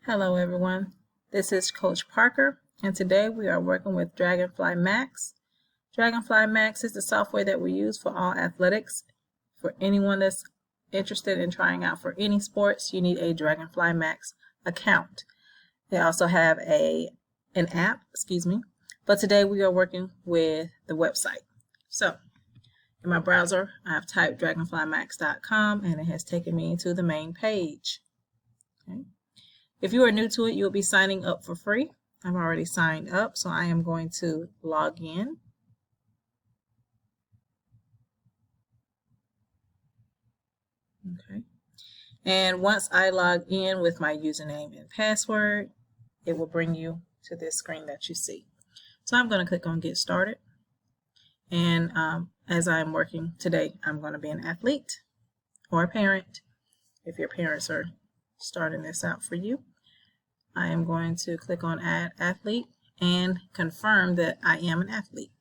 Hello everyone, this is Coach Parker, and today we are working with DragonflyMax. DragonflyMax is the software that we use for all athletics. For anyone that's interested in trying out for any sports, you need a DragonflyMax account. They also have an app, but today we are working with the website. So in my browser, I've typed dragonflymax.com and it has taken me to the main page. Okay. If you are new to it, you'll be signing up for free. I've already signed up, so I am going to log in. Okay. And once I log in with my username and password, it will bring you to this screen that you see. So I'm going to click on Get Started. And as I'm working today, I'm going to be an athlete or a parent. If your parents are starting this out for you, I am going to click on Add Athlete and confirm that I am an athlete.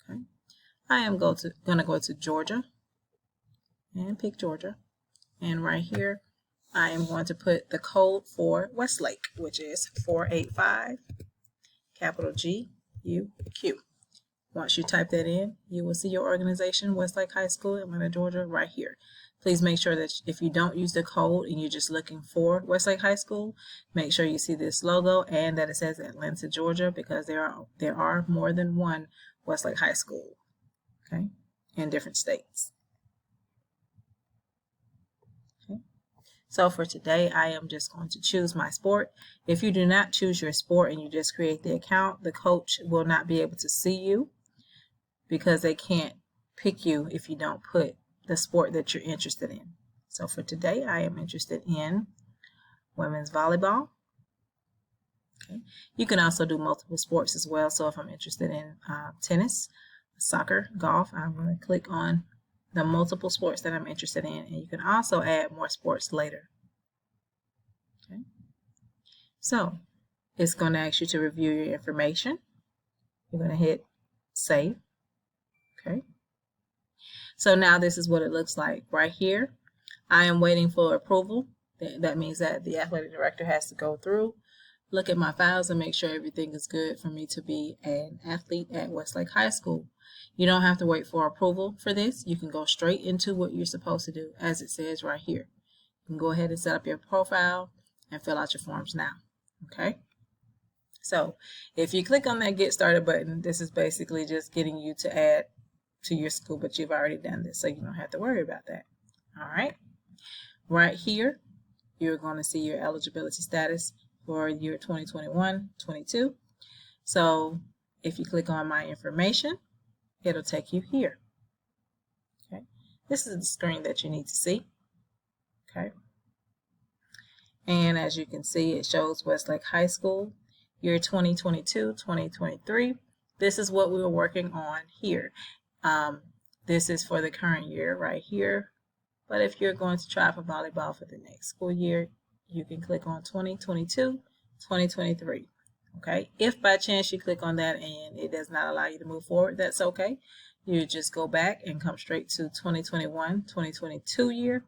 Okay. I am going to go to Georgia and pick Georgia. And right here, I am going to put the code for Westlake, which is 485, capital GUQ. Once you type that in, you will see your organization, Westlake High School, Atlanta, Georgia, right here. Please make sure that if you don't use the code and you're just looking for Westlake High School, make sure you see this logo and that it says Atlanta, Georgia, because there are more than one Westlake High School, okay, in different states. Okay. So for today, I am just going to choose my sport. If you do not choose your sport and you just create the account, the coach will not be able to see you because they can't pick you if you don't put the sport that you're interested in. So for today, I am interested in women's volleyball. Okay. You can also do multiple sports as well. So if I'm interested in tennis, soccer, golf, I'm going to click on the multiple sports that I'm interested in, and you can also add more sports later. Okay. So it's going to ask you to review your information. You're going to hit Save. Okay. So now this is what it looks like right here. I am waiting for approval. That means that the athletic director has to go through, look at my files, and make sure everything is good for me to be an athlete at Westlake High School. You don't have to wait for approval for this. You can go straight into what you're supposed to do, as it says right here. You can go ahead and set up your profile and fill out your forms now. Okay. So if you click on that Get Started button, this is basically just getting you to add to your school, but you've already done this, so you don't have to worry about that. All right. Right here, you're going to see your eligibility status for year 2021-22. So if you click on My Information, it'll take you here. Okay. This is the screen that you need to see. Okay. And as you can see, it shows Westlake High School, year 2022-2023. This is what we were working on here. This is for the current year right here. But if you're going to try for volleyball for the next school year, you can click on 2022-2023. Okay. If by chance you click on that and it does not allow you to move forward, that's okay. You just go back and come straight to 2021-2022 year.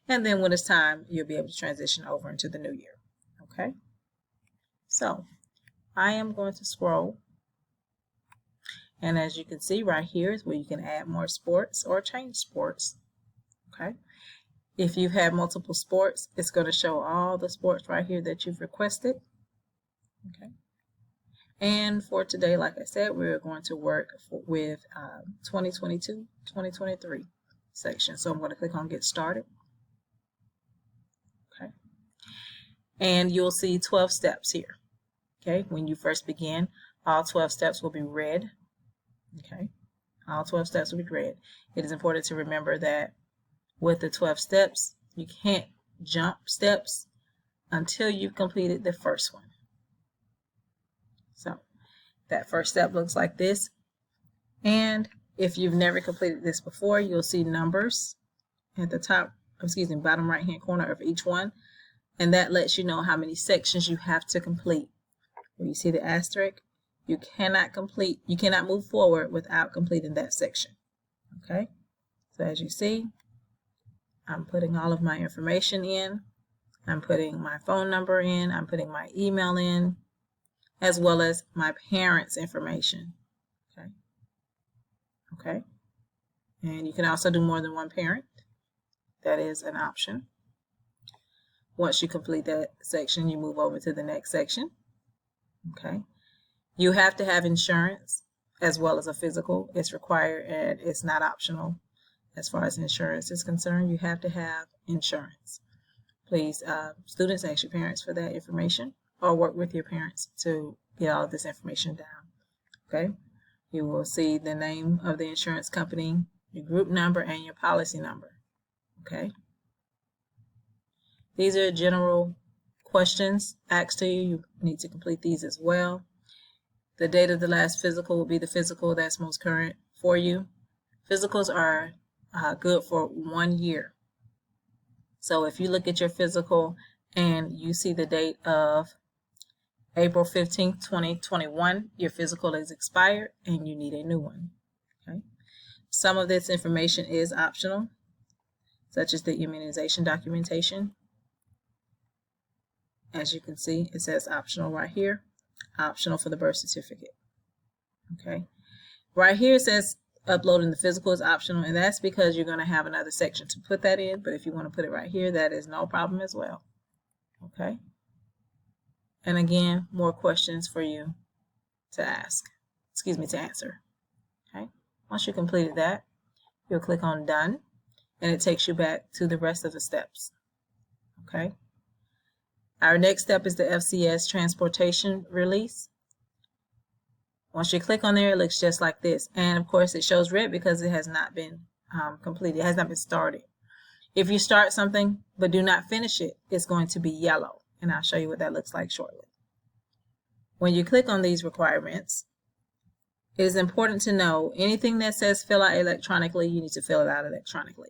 And then when it's time, you'll be able to transition over into the new year. Okay. So I am going to scroll. And as you can see right here is where you can add more sports or change sports. Okay. If you've had multiple sports, it's going to show all the sports right here that you've requested. Okay. And for today, like I said, we're going to work with 2022-2023 section. So I'm going to click on Get Started. Okay. And you'll see 12 steps here. Okay. When you first begin, all 12 steps will be red. Okay, all 12 steps will be red. It is important to remember that with the 12 steps, you can't jump steps until you've completed the first one. So that first step looks like this. And if you've never completed this before, you'll see numbers at the top, bottom right hand corner of each one. And that lets you know how many sections you have to complete. When you see the asterisk, you cannot move forward without completing that section. Okay, so as you see, I'm putting all of my information in. I'm putting my phone number in, I'm putting my email in, as well as my parents' information. Okay. And you can also do more than one parent. That is an option. Once you complete that section, you move over to the next section. Okay. You have to have insurance as well as a physical. It's required and it's not optional. As far as insurance is concerned, you have to have insurance. Please, students, ask your parents for that information or work with your parents to get all of this information down. Okay. You will see the name of the insurance company, your group number, and your policy number. Okay. These are general questions asked to you. You need to complete these as well. The date of the last physical will be the physical that's most current for you. Physicals are good for 1 year. So if you look at your physical and you see the date of April 15th, 2021, your physical is expired and you need a new one. Okay. Some of this information is optional, such as the immunization documentation. As you can see, it says optional right here, optional for the birth certificate. Okay. Right here it says uploading the physical is optional, and that's because you're going to have another section to put that in, but if you want to put it right here, that is no problem as well. Okay. And again, more questions for you to answer. Okay. Once you completed that, you'll click on done, and it takes you back to the rest of the steps. Okay. Our next step is the FCS transportation release. Once you click on there, it looks just like this. And of course, it shows red because it has not been completed. It has not been started. If you start something but do not finish it, it's going to be yellow. And I'll show you what that looks like shortly. When you click on these requirements, it is important to know anything that says fill out electronically, you need to fill it out electronically.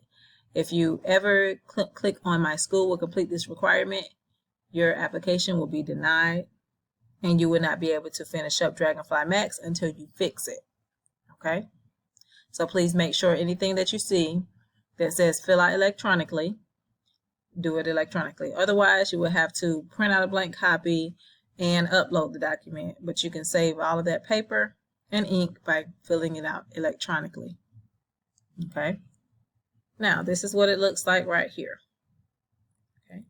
If you ever click on my school will complete this requirement, your application will be denied and you will not be able to finish up DragonflyMax until you fix it. Okay? So please make sure anything that you see that says fill out electronically, do it electronically. Otherwise, you will have to print out a blank copy and upload the document, but you can save all of that paper and ink by filling it out electronically. Okay? Now, this is what it looks like right here. Okay?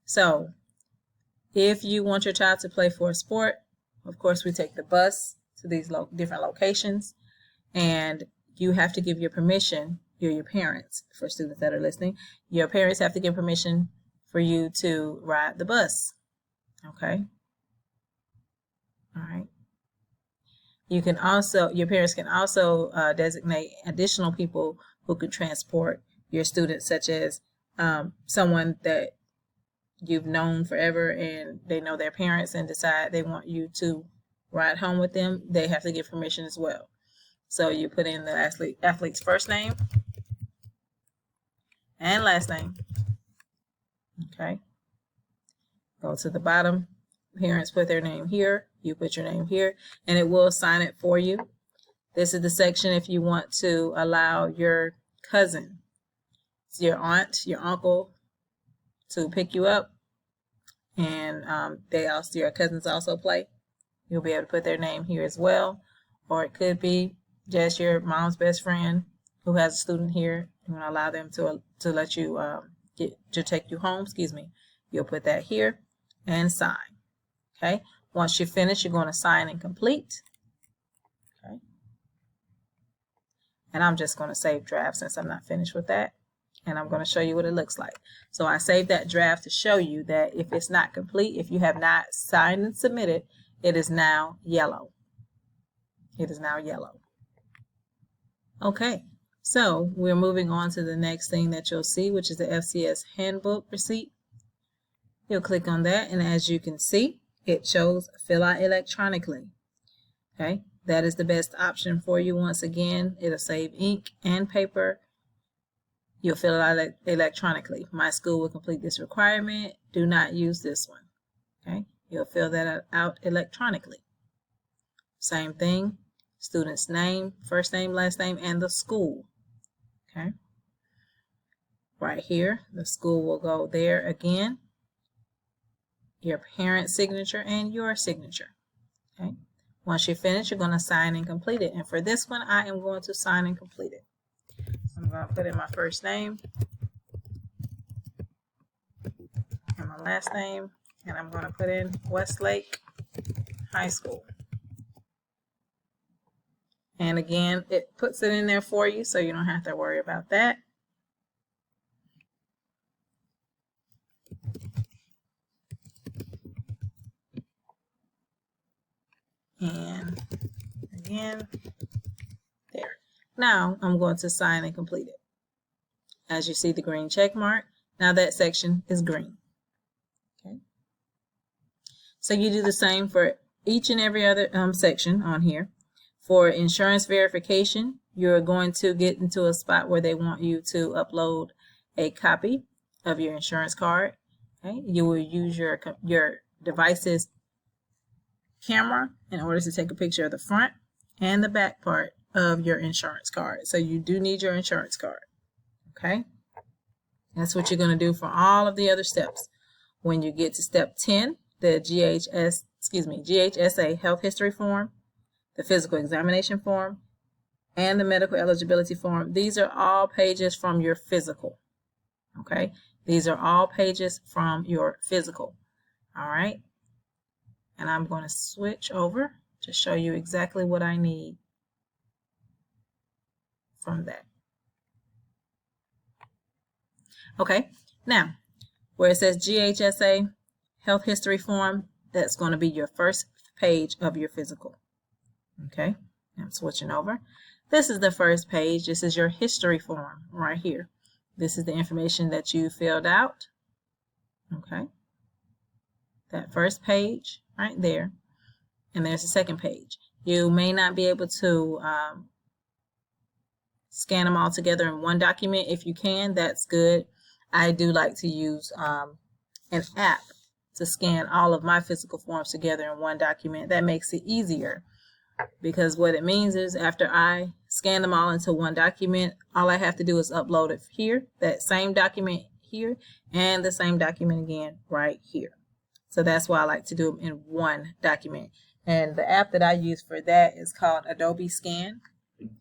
So, if you want your child to play for a sport, of course, we take the bus to these different locations, and you have to give your permission. You're your parents, for students that are listening. Your parents have to give permission for you to ride the bus. Okay? All right. Your parents can also designate additional people who could transport your students, such as someone that you've known forever and they know their parents and decide they want you to ride home with them. They have to give permission as well. So you put in the athlete's first name and last name. Okay. Go to the bottom. Parents put their name here. You put your name here, and it will sign it for you. This is the section if you want to allow your cousin, your aunt, your uncle to pick you up, and your cousins also play. You'll be able to put their name here as well, or it could be just your mom's best friend who has a student here. You want to allow them to let you to take you home. You'll put that here and sign. Okay. Once you finish, you're going to sign and complete. Okay. And I'm just going to save draft since I'm not finished with that. And I'm going to show you what it looks like. So I saved that draft to show you that if it's not complete, if you have not signed and submitted, it is now yellow. It is now yellow. Okay. So we're moving on to the next thing that you'll see, which is the FCS handbook receipt. You'll click on that, and as you can see, it shows fill out electronically. Okay, that is the best option for you. Once again, it'll save ink and paper. You'll fill it out electronically. My school will complete this requirement. Do not use this one. Okay, you'll fill that out electronically. Same thing, student's name, first name, last name, and the school. Okay. right here. The school will go there again. Your parent's signature and your signature. Okay. Once you finish, you're going to sign and complete it. And for this one, I am going to sign and complete it. So I'm going to put in my first name and my last name, and I'm going to put in Westlake High School. And again, it puts it in there for you, so you don't have to worry about that. And again, there. Now I'm going to sign and complete it. As you see the green check mark, now that section is green. Okay. So you do the same for each and every other section on here. For insurance verification, you're going to get into a spot where they want you to upload a copy of your insurance card. Okay. You will use your device's camera in order to take a picture of the front and the back part of your insurance card. So you do need your insurance card. Okay. That's what you're going to do for all of the other steps. When you get to step 10, the GHSA health history form, the physical examination form, and the medical eligibility form, these are all pages from your physical. Okay. These are all pages from your physical. All right. And I'm going to switch over to show you exactly what I need from that. Okay, now where it says GHSA health history form, that's going to be your first page of your physical. Okay, I'm switching over. This is the first page. This is your history form right here. This is the information that you filled out. Okay, that first page right there, and there's the second page. You may not be able to scan them all together in one document. If you can, that's good. I do like to use an app to scan all of my physical forms together in one document. That makes it easier, because what it means is after I scan them all into one document, all I have to do is upload it here, that same document here, and the same document again right here. So that's why I like to do them in one document. And the app that I use for that is called Adobe Scan,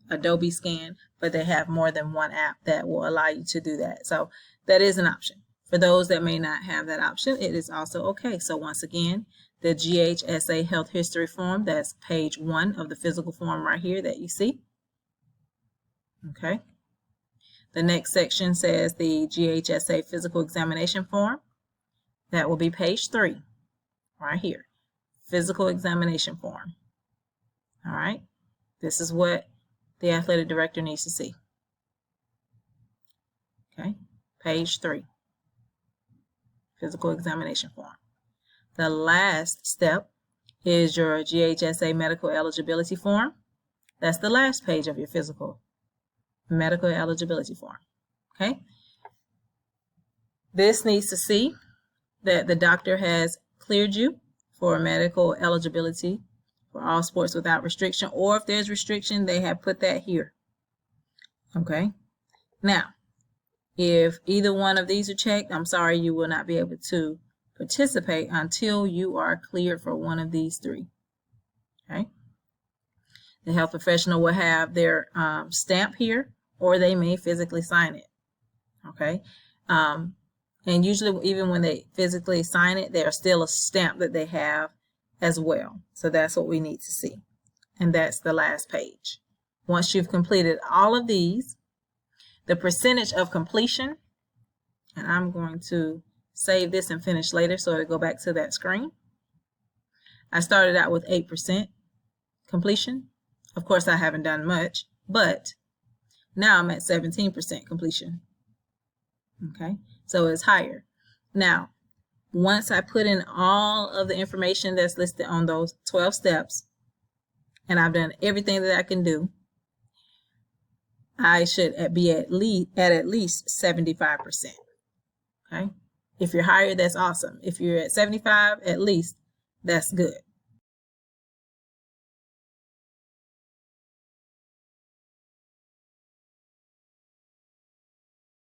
but they have more than one app that will allow you to do that. So that is an option. For those that may not have that option, it is also okay. So once again, the GHSA health history form, that's page 1 of the physical form right here that you see. Okay. The next section says the GHSA physical examination form. That will be page 3 right here. Physical examination form. All right. This is what the athletic director needs to see. Okay. Page 3. Physical examination form. The last step is your GHSA medical eligibility form. That's the last page of your physical medical eligibility form. Okay. This needs to see that the doctor has cleared you for medical eligibility for all sports without restriction, or if there's restriction, they have put that here. Okay. Now, if either one of these are checked, I'm sorry, you will not be able to participate until you are cleared for one of these 3. Okay. The health professional will have their stamp here, or they may physically sign it. Okay. And usually, even when they physically sign it, there's still a stamp that they have as well. So that's what we need to see. And that's the last page. Once you've completed all of these, the percentage of completion, and I'm going to save this and finish later so it'll go back to that screen. I started out with 8% completion. Of course, I haven't done much, but now I'm at 17% completion. Okay, so it's higher. Now, once I put in all of the information that's listed on those 12 steps, and I've done everything that I can do, I should be at least 75%. Okay, if you're higher, that's awesome. If you're at 75, at least, that's good.